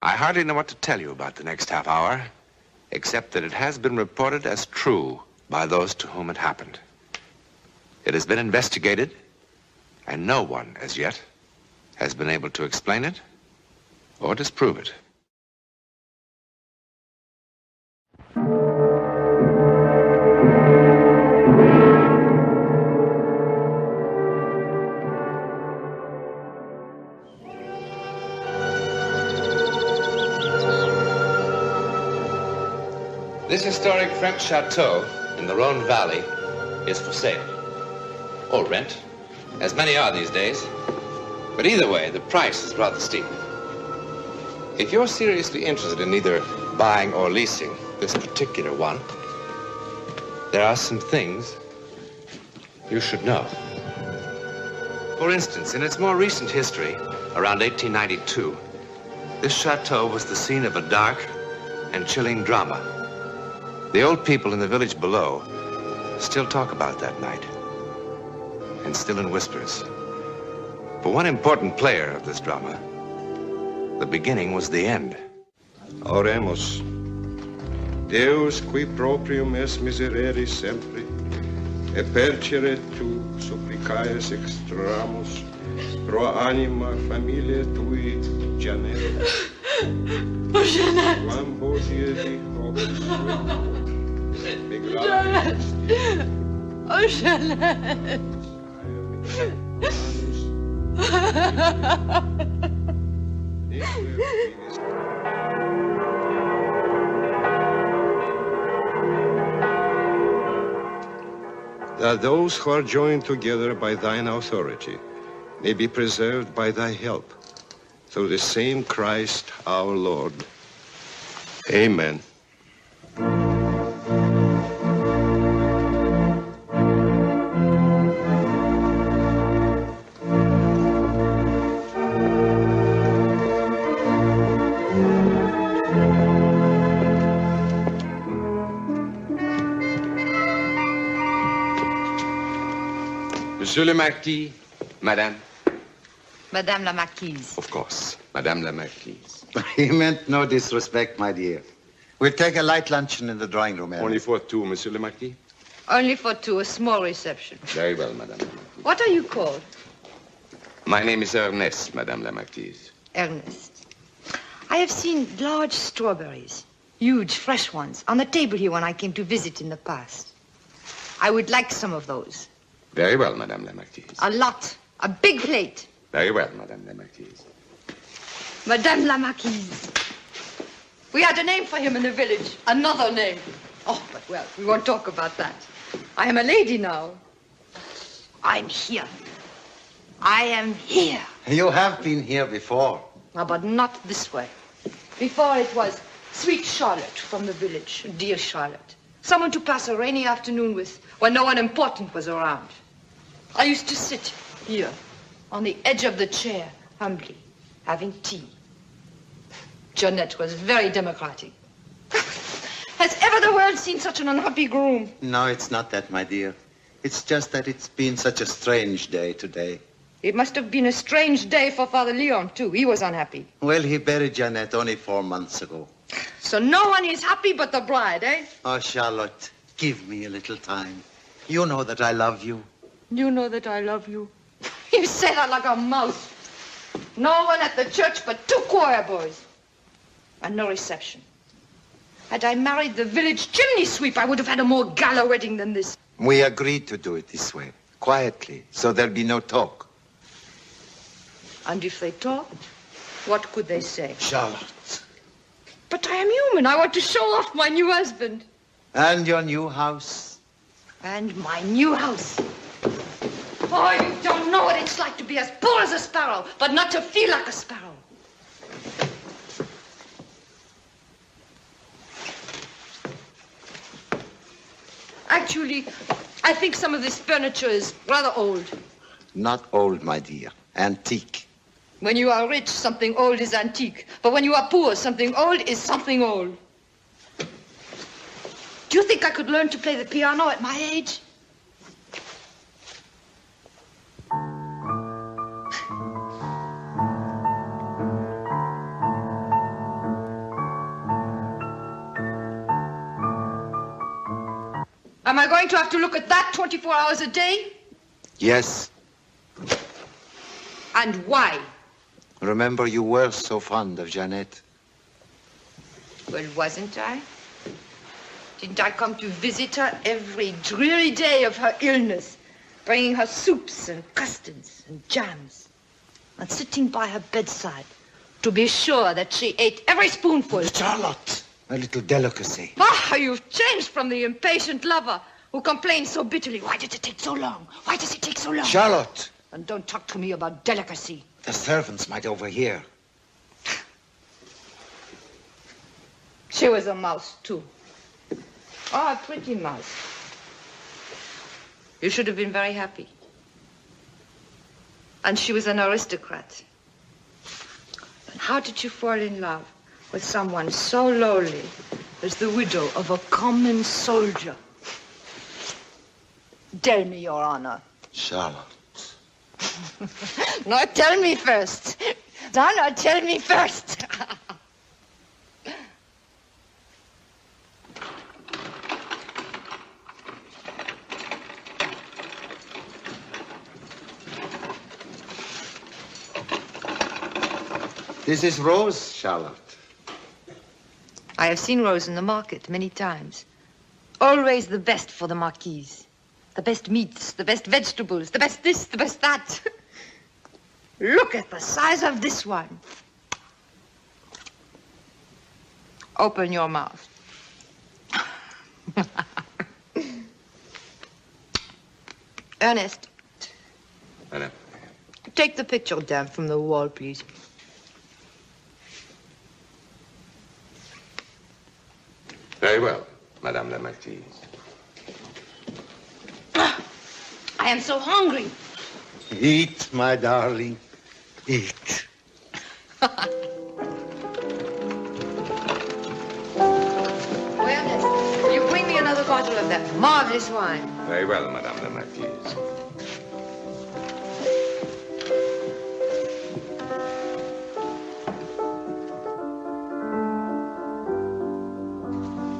I hardly know what to tell you about the next half hour, except that it has been reported as true by those to whom it happened. It has been investigated, and no one, as yet, has been able to explain it or disprove it. This historic French chateau in the Rhone Valley is for sale. Or rent, as many are these days. But either way, the price is rather steep. If you're seriously interested in either buying or leasing this particular one, there are some things you should know. For instance, in its more recent history, around 1892, this chateau was the scene of a dark and chilling drama. The old people in the village below still talk about that night, and still in whispers. For one important player of this drama, the beginning was the end. Oremus. Deus qui proprium es miserere sempre, e percere tu supplicaes extramus, pro anima familiae tui, Janet. Oh, Janet. Quam bodie di hobis Janet. Oh, Janet. That those who are joined together by thine authority may be preserved by thy help, through the same Christ our Lord. Amen. Monsieur le Marquis, Madame. Madame la Marquise. Of course, Madame la Marquise. He meant no disrespect, my dear. We'll take a light luncheon in the drawing room area. Only for two, Monsieur le Marquis? Only for two, a small reception. Very well, Madame la Marquise. What are you called? My name is Ernest, Madame la Marquise. Ernest. I have seen large strawberries, huge, fresh ones, on the table here when I came to visit in the past. I would like some of those. Very well, Madame la Marquise. A lot. A big plate. Very well, Madame la Marquise. Madame la Marquise. We had a name for him in the village. Another name. Oh, but well, we won't talk about that. I am a lady now. I'm here. I am here. You have been here before. No, but not this way. Before it was sweet Charlotte from the village. Dear Charlotte. Someone to pass a rainy afternoon with when no one important was around. I used to sit here on the edge of the chair, humbly, having tea. Jeanette was very democratic. Has ever the world seen such an unhappy groom? No, it's not that, my dear. It's just that it's been such a strange day today. It must have been a strange day for Father Leon, too. He was unhappy. Well, he buried Jeanette only 4 months ago. So no one is happy but the bride, eh? Oh, Charlotte, give me a little time. You know that I love you. You know that I love you. You say that like a mouse. No one at the church but 2 choir boys. And no reception. Had I married the village chimney sweep, I would have had a more gala wedding than this. We agreed to do it this way, quietly, so there'll be no talk. And if they talked, what could they say? Charlotte. But I am human. I want to show off my new husband. And your new house. And my new house. Oh, you don't know what it's like to be as poor as a sparrow, but not to feel like a sparrow. Actually, I think some of this furniture is rather old. Not old, my dear. Antique. When you are rich, something old is antique. But when you are poor, something old is something old. Do you think I could learn to play the piano at my age? Am I going to have to look at that 24 hours a day? Yes. And why? Remember, you were so fond of Jeanette. Well, wasn't I? Didn't I come to visit her every dreary day of her illness, bringing her soups and custards and jams, and sitting by her bedside to be sure that she ate every spoonful? Charlotte, a little delicacy. Ah, you've changed from the impatient lover who complains so bitterly. Why did it take so long? Why does it take so long? Charlotte! And don't talk to me about delicacy. The servants might overhear. She was a mouse, too. Oh, a pretty mouse. You should have been very happy. And she was an aristocrat. And how did you fall in love with someone so lowly as the widow of a common soldier? Tell me, Your Honor. Charlotte. No, tell me first. No, tell me first. This is Rose, Charlotte. I have seen Rose in the market many times. Always the best for the marquise. The best meats, the best vegetables, the best this, the best that. Look at the size of this one. Open your mouth. Ernest. Madame. Take the picture down from the wall, please. Very well, Madame la Marquise. I am so hungry. Eat, my darling. Eat. Ernest, you bring me another bottle of that marvelous wine. Very well, Madame la Marquise.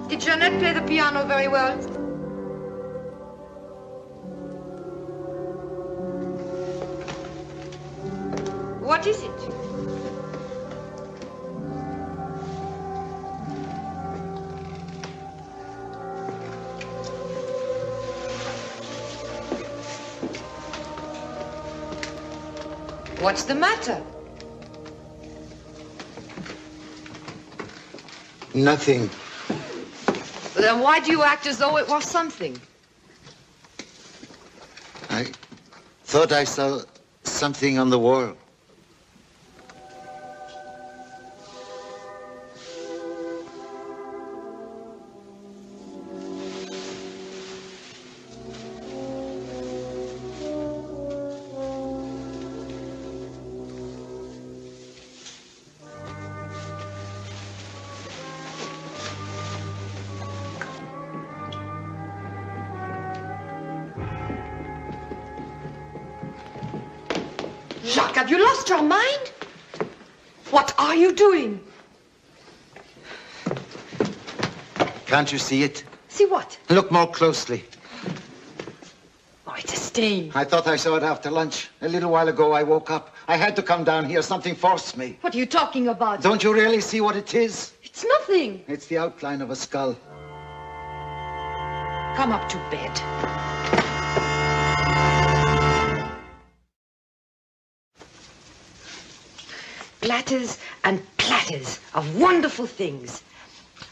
Did Jeanette play the piano very well? What is it? What's the matter? Nothing. Then why do you act as though it was something? I thought I saw something on the wall. Jacques, have you lost your mind? What are you doing? Can't you see it? See what? Look more closely. Oh, it's a stain. I thought I saw it after lunch. A little while ago, I woke up. I had to come down here. Something forced me. What are you talking about? Don't you really see what it is? It's nothing. It's the outline of a skull. Come up to bed. Platters and platters of wonderful things.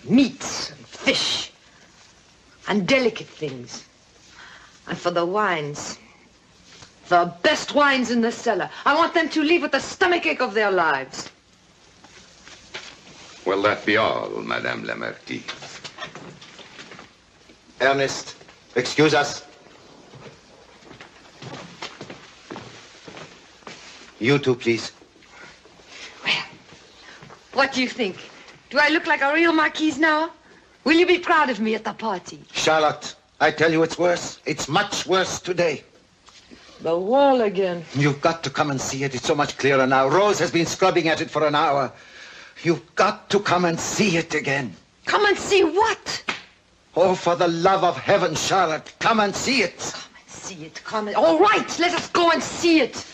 Meats and fish and delicate things. And for the wines, the best wines in the cellar. I want them to leave with the stomachache of their lives. Will that be all, Madame la Marquise? Ernest, excuse us. You too, please. Well, what do you think? Do I look like a real marquise now? Will you be proud of me at the party? Charlotte, I tell you it's worse. It's much worse today. The wall again. You've got to come and see it. It's so much clearer now. Rose has been scrubbing at it for an hour. You've got to come and see it again. Come and see what? Oh, for the love of heaven, Charlotte, come and see it. Come and see it, come and... All right, let us go and see it.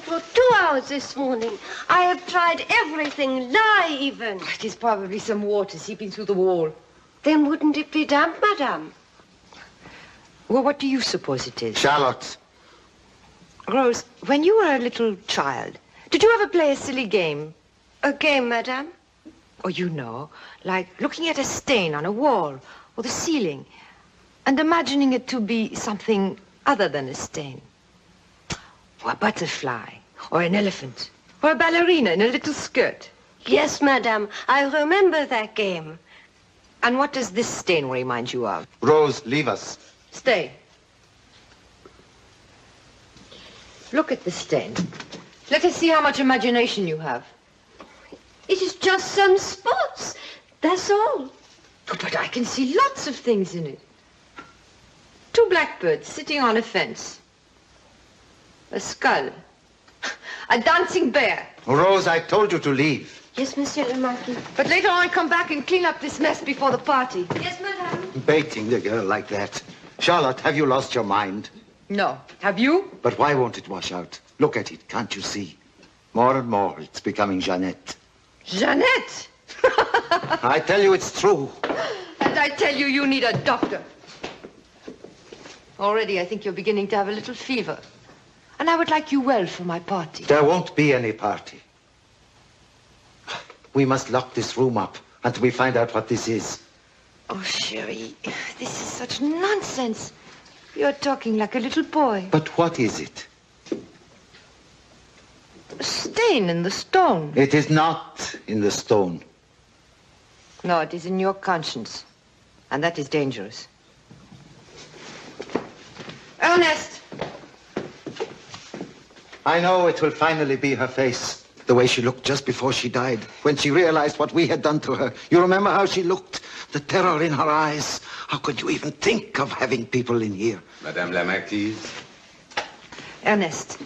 For 2 hours this morning. I have tried everything, lye even. It is probably some water seeping through the wall. Then wouldn't it be damp, madame? Well, what do you suppose it is? Charlotte. Rose, when you were a little child, did you ever play a silly game? A game, madame? Oh, you know, like looking at a stain on a wall or the ceiling and imagining it to be something other than a stain. Or a butterfly, or an elephant, or a ballerina in a little skirt. Yes, madame, I remember that game. And what does this stain remind you of? Rose, leave us. Stay. Look at the stain. Let us see how much imagination you have. It is just some spots, that's all. Oh, but I can see lots of things in it. 2 blackbirds sitting on a fence. A skull. A dancing bear. Rose, I told you to leave. Yes, Monsieur le Marquis. But later on, come back and clean up this mess before the party. Yes, madame. Baiting the girl like that. Charlotte, have you lost your mind? No. Have you? But why won't it wash out? Look at it, can't you see? More and more, it's becoming Jeannette. Jeannette! I tell you it's true. And I tell you, you need a doctor. Already, I think you're beginning to have a little fever. And I would like you well for my party. There won't be any party. We must lock this room up until we find out what this is. Oh, Sherry, this is such nonsense. You're talking like a little boy. But what is it? A stain in the stone. It is not in the stone. No, it is in your conscience. And that is dangerous. Ernest! I know it will finally be her face. The way she looked just before she died, when she realized what we had done to her. You remember how she looked? The terror in her eyes. How could you even think of having people in here? Madame la Marquise. Ernest,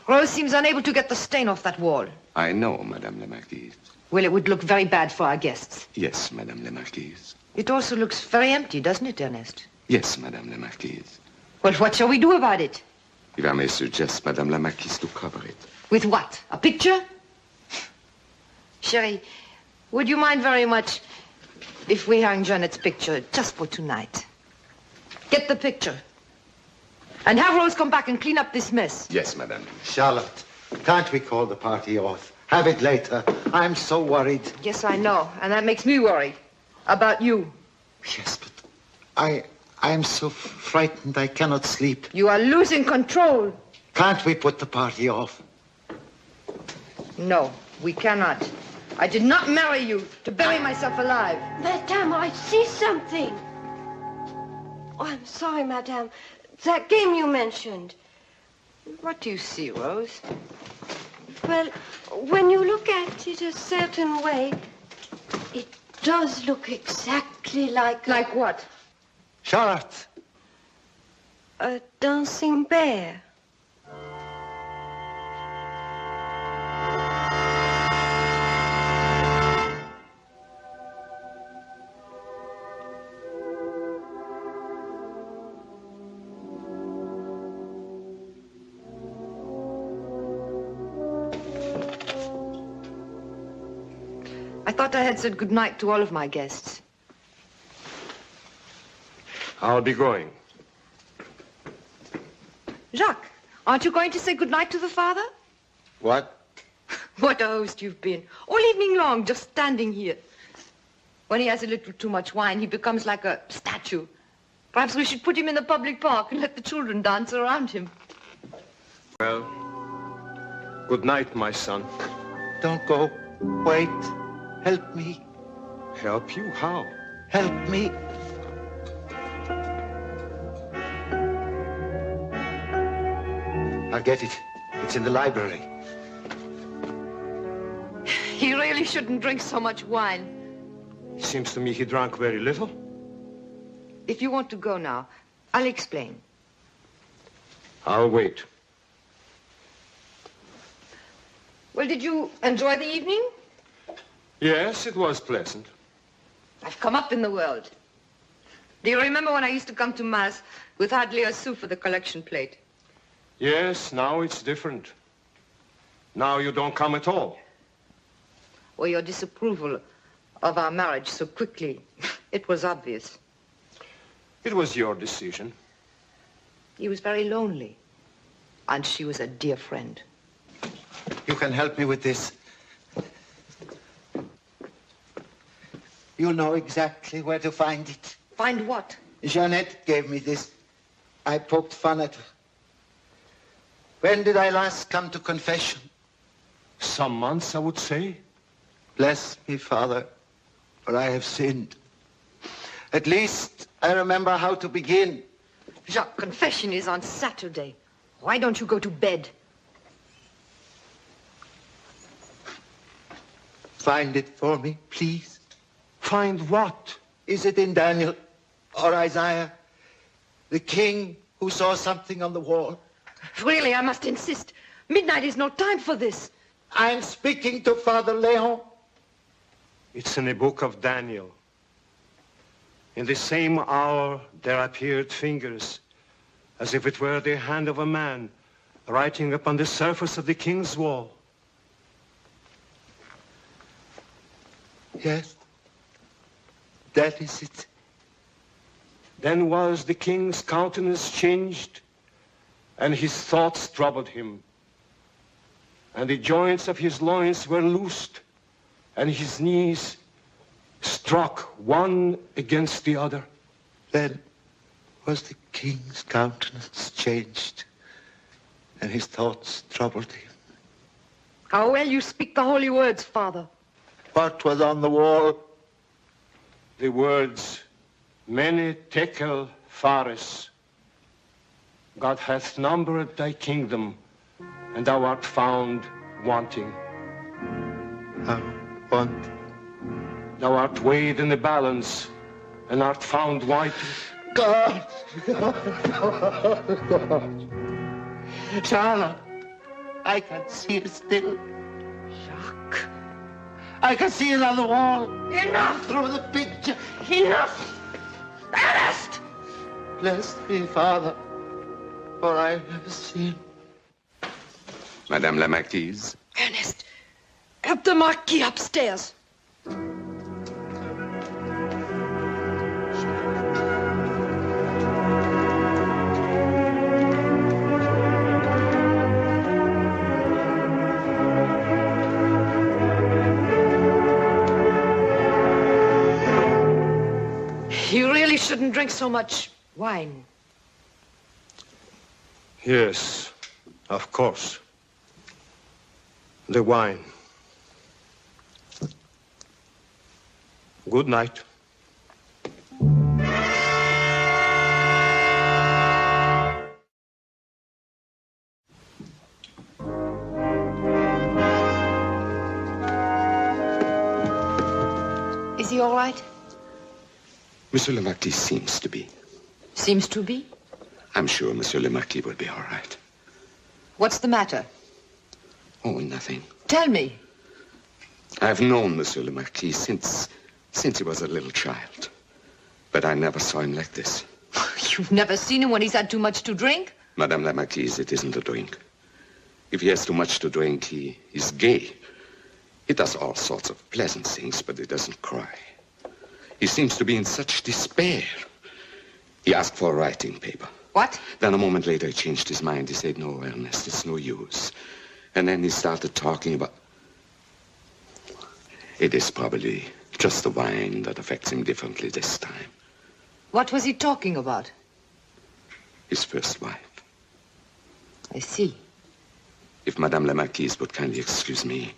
Rose seems unable to get the stain off that wall. I know, Madame la Marquise. Well, it would look very bad for our guests. Yes, Madame la Marquise. It also looks very empty, doesn't it, Ernest? Yes, Madame la Marquise. Well, what shall we do about it? If I may suggest, Madame la Marquise, to cover it. With what? A picture? Sherry, would you mind very much if we hang Jeanette's picture just for tonight? Get the picture. And have Rose come back and clean up this mess. Yes, Madame. Charlotte, can't we call the party off? Have it later. I'm so worried. Yes, I know. And that makes me worry. About you. Yes, but I am so frightened I cannot sleep. You are losing control. Can't we put the party off? No, we cannot. I did not marry you to bury myself alive. Madame, I see something. Oh, I'm sorry, madame. That game you mentioned. What do you see, Rose? Well, when you look at it a certain way, it does look exactly like... Like what? Charlotte. A dancing bear. I thought I had said goodnight to all of my guests. I'll be going. Jacques, aren't you going to say goodnight to the father? What? What a host you've been. All evening long, just standing here. When he has a little too much wine, he becomes like a statue. Perhaps we should put him in the public park and let the children dance around him. Well, good night, my son. Don't go. Wait. Help me. Help you? How? Help me. I'll get it. It's in the library. He really shouldn't drink so much wine. It seems to me he drank very little. If you want to go now, I'll explain. I'll wait. Well, did you enjoy the evening? Yes, it was pleasant. I've come up in the world. Do you remember when I used to come to Mass with hardly a sou for the collection plate? Yes, now it's different. Now you don't come at all. Or your disapproval of our marriage so quickly. It was obvious. It was your decision. He was very lonely. And she was a dear friend. You can help me with this. You know exactly where to find it. Find what? Jeanette gave me this. I poked fun at her. When did I last come to confession? Some months, I would say. Bless me, Father, for I have sinned. At least I remember how to begin. Jacques, confession is on Saturday. Why don't you go to bed? Find it for me, please. Find what? Is it in Daniel or Isaiah? The king who saw something on the wall? Really, I must insist. Midnight is no time for this. I'm speaking to Father Leon. It's in the book of Daniel. In the same hour, there appeared fingers, as if it were the hand of a man, writing upon the surface of the king's wall. Yes, that is it. Then was the king's countenance changed, and his thoughts troubled him. And the joints of his loins were loosed, and his knees struck one against the other. Then was the king's countenance changed, and his thoughts troubled him. How well you speak the holy words, Father. What was on the wall? The words, Mene tekel phares. God hath numbered thy kingdom, and thou art found wanting. How want? Thou art weighed in the balance, and art found white. God! Charlotte, I can see it still. Jacques. I can see it on the wall. Enough! Through the picture. Enough! Ernest! Bless me, Father, for I have sinned. Madame la Marquise. Ernest, help the Marquis upstairs. You really shouldn't drink so much wine. Yes, of course. The wine. Good night. Is he all right? Monsieur le Marquis seems to be. Seems to be. I'm sure Monsieur le Marquis will be all right. What's the matter? Oh, nothing. Tell me. I've known Monsieur le Marquis since he was a little child. But I never saw him like this. You've never seen him when he's had too much to drink? Madame la Marquise, it isn't a drink. If he has too much to drink, he's gay. He does all sorts of pleasant things, but he doesn't cry. He seems to be in such despair. He asked for a writing paper. What? Then a moment later, he changed his mind. He said, no, Ernest, it's no use. And then he started talking about... It is probably just the wine that affects him differently this time. What was he talking about? His first wife. I see. If Madame la Marquise would kindly excuse me,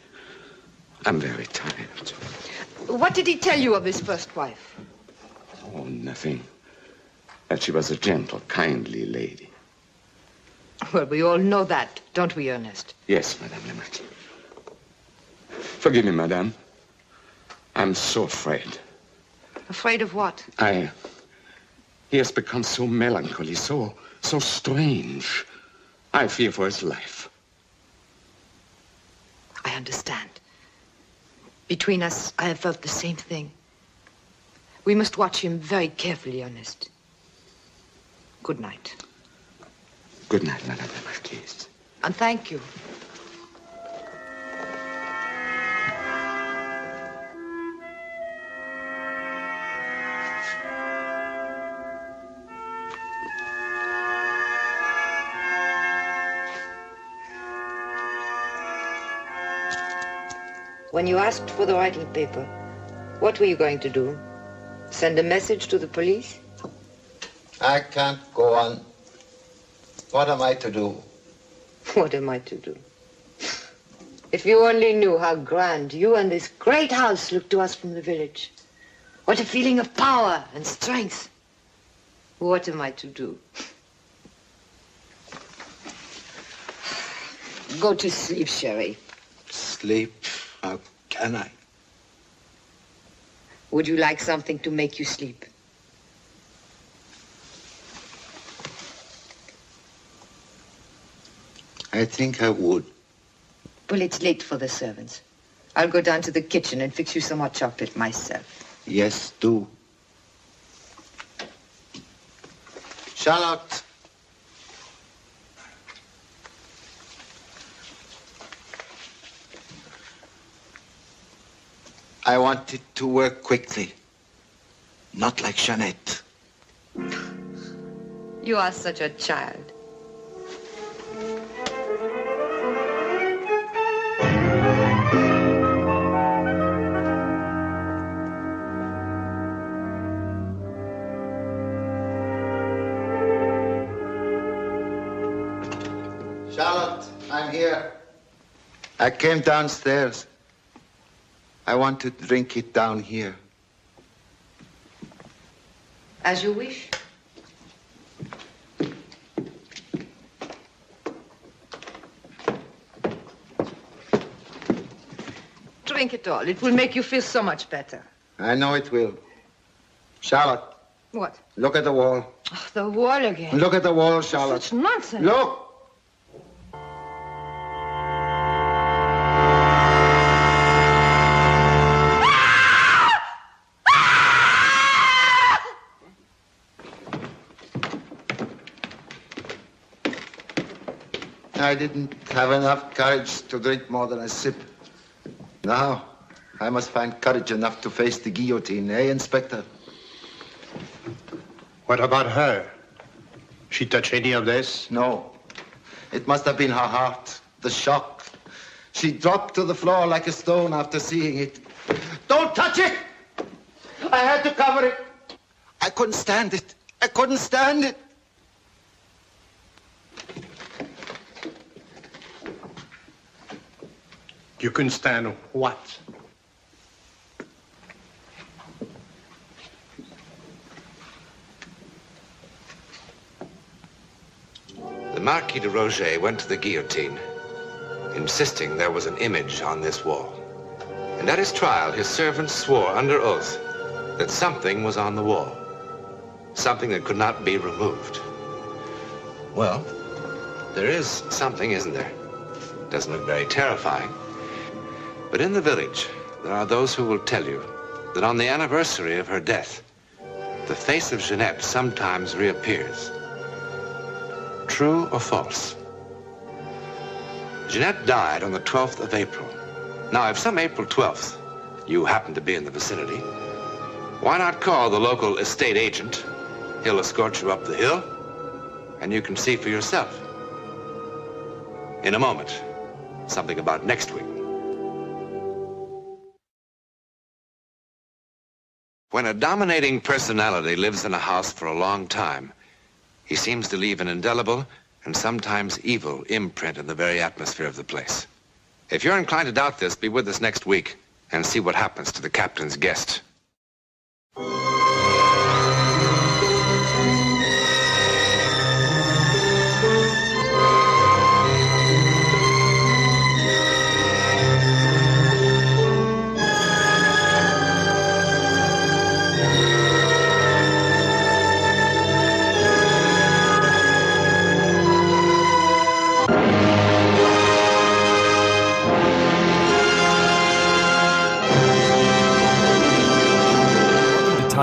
I'm very tired. What did he tell you of his first wife? Oh, nothing. That she was a gentle, kindly lady. Well, we all know that, don't we, Ernest? Yes, Madame la Marquise. Forgive me, madame. I'm so afraid. Afraid of what? He has become so melancholy, so strange. I fear for his life. I understand. Between us, I have felt the same thing. We must watch him very carefully, Ernest. Good night. Good night, Madame la Marquise. And thank you. When you asked for the writing paper, what were you going to do? Send a message to the police? I can't go on. What am I to do? What am I to do? If you only knew how grand you and this great house look to us from the village. What a feeling of power and strength. What am I to do? Go to sleep, Sherry. Sleep? How can I? Would you like something to make you sleep? I think I would. Well, it's late for the servants. I'll go down to the kitchen and fix you some hot chocolate myself. Yes, do. Charlotte. I want it to work quickly. Not like Jeanette. You are such a child. Charlotte, I'm here. I came downstairs. I want to drink it down here. As you wish. Drink it all. It will make you feel so much better. I know it will. Charlotte. What? Look at the wall. Oh, the wall again. Look at the wall, Charlotte. Such nonsense. Look! I didn't have enough courage to drink more than a sip. Now, I must find courage enough to face the guillotine, eh, Inspector? What about her? She touch any of this? No. It must have been her heart, the shock. She dropped to the floor like a stone after seeing it. Don't touch it! I had to cover it. I couldn't stand it. I couldn't stand it. You couldn't stand what? The Marquis de Roget went to the guillotine, insisting there was an image on this wall. And at his trial, his servants swore under oath that something was on the wall. Something that could not be removed. Well, there is something, isn't there? Doesn't look very terrifying. But in the village, there are those who will tell you that on the anniversary of her death, the face of Jeanette sometimes reappears. True or false? Jeanette died on the 12th of April. Now, if some April 12th you happen to be in the vicinity, why not call the local estate agent? He'll escort you up the hill, and you can see for yourself. In a moment, something about next week. When a dominating personality lives in a house for a long time, he seems to leave an indelible and sometimes evil imprint in the very atmosphere of the place. If you're inclined to doubt this, be with us next week and see what happens to the captain's guest.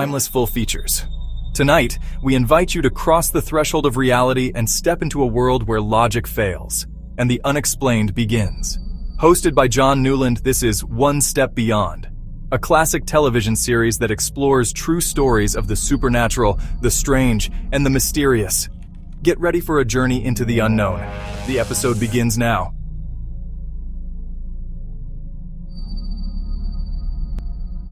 timeless full features. Tonight, we invite you to cross the threshold of reality and step into a world where logic fails and the unexplained begins. Hosted by John Newland, this is One Step Beyond, a classic television series that explores true stories of the supernatural, the strange, and the mysterious. Get ready for a journey into the unknown. The episode begins now.